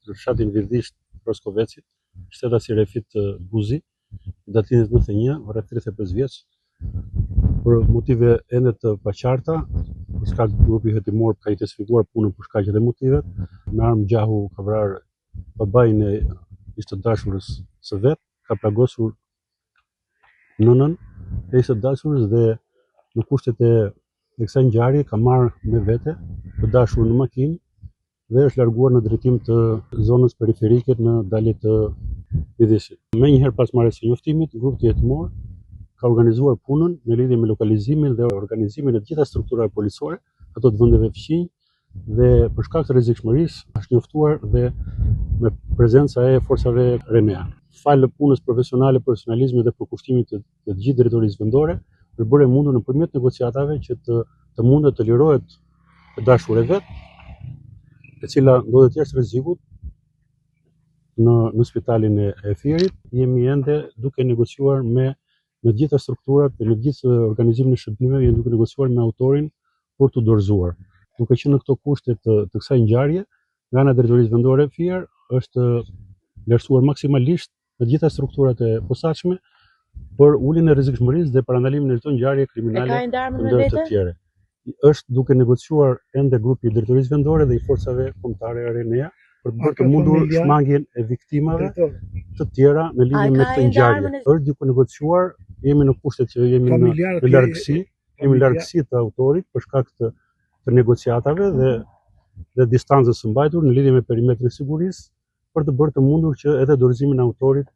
në fshatin Virdisht Roskovecit, shtetasi Refit Buzi, datimit 91, rreth 35 vjeç, për motive ende të paqarta, për shkak grupi hetimor ka intensifikuar punën për shkaqe dhe motivet, me armë gjahu ka vrarë babain e ishte dashurës së vet, ka plagosur nënën e ishte dashurës dhe në kushtet e kësaj ngjarje ka marrë me vete të dashurën në makinë dhe është larguar në drejtim të zonës periferike në dalje të Vidishit. Menjëherë pas marrjes së njoftimit, grupi hetimor ka organizuar punën në lidhje me lokalizimin dhe organizimin e gjitha strukturave policore, ato të vendeve fqinj, dhe për shkak të rrezikshmërisë është njoftuar dhe me prezenca e forcave RENEA. Falë punës profesionale, profesionalizmit dhe përkushtimit të gjithë drejtorisë vendore, është bërë e mundur nëpërmjet negociatave që të mundet të lirohet e dashur e vet, e cila ndodhet jashtë rrezikut në spitalin e Fierit. Jemi ende duke negociuar me gjitha strukturat e me gjithë organizimin e shërbimeve, jemi duke negociuar me autorin për të dorëzuar. Duke qenë në këto kushte të kësaj ngjarje, nga ana e drejtorisë vendore Fier është vlerësuar maksimalisht në gjitha strukturat e posaçme për uljen e rrezikshmërisë dhe parandalimin e çdo ngjarje kriminale të tjera. Është duke negociuar ende grupi i drejtorisë vendore dhe i forcave kombëtare RENEA për të bërë të mundur shmangjen e viktimave të tjera në lidhje me këtë ngjarje. Është duke negociuar, jemi në kushtet që jemi në largësi të autorit për shkak të negociatave dhe distancës së mbajtur në lidhje me perimetrin e sigurisë për të bërë të mundur që edhe dorëzimin e autorit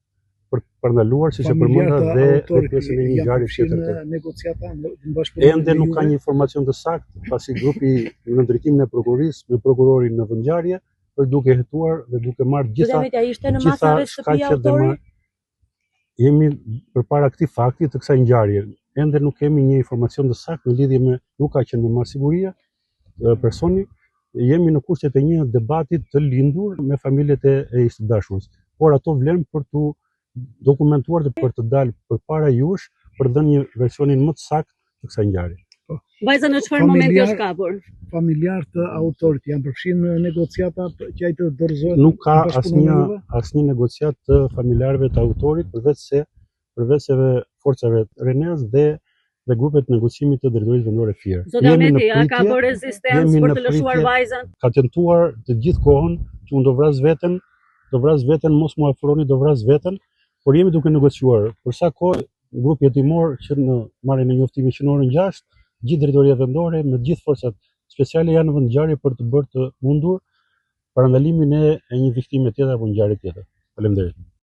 për të parandaluar, siç e përmenda, dhe pjesën e një ngjarje tjetër. Ende nuk ka një informacion të saktë, pasi grupi në drejtimin e prokurorisë me prokurorin në vendngjarje është duke hetuar dhe duke marrë gjitha shkaqet dhe jemi përpara këtij fakti të kësaj ngjarje. Ende nuk kemi një informacion të saktë në lidhje me, nuk ka qenë me marsiguria personi, jemi në kushtet e një debati të lindur me familjet e ishte dashurës. Por ato vlen për të dokumentuar dhe për të dalë përpara jush për dhënë një versionin më të saktë të kësaj ngjarje. Vajza në çfarë momenti është kapur? Familjar të autorit janë përfshirë në negociata që ai të dorëzohet? Nuk ka asnjë negociat të familjarëve të autorit përveç se forcave RENEA-s dhe grupet negocimit të drejtorisë vendore Fier. Zoti Ahmeti, a ka bërë rezistencë për të lëshuar vajzën? Ka tentuar të gjithë kohën që unë do vras veten, mos mu afroni, do vras veten, por jemi duke negociuar. Për sa kohë grupi hetimor që në marrjen e njoftimit që në orën 6, gjithë drejtoria vendore me gjithë forcat speciale janë në vendngjarje për të bërë të mundur parandalimin e një viktime tjetër apo ngjarje tjetër. Faleminderit.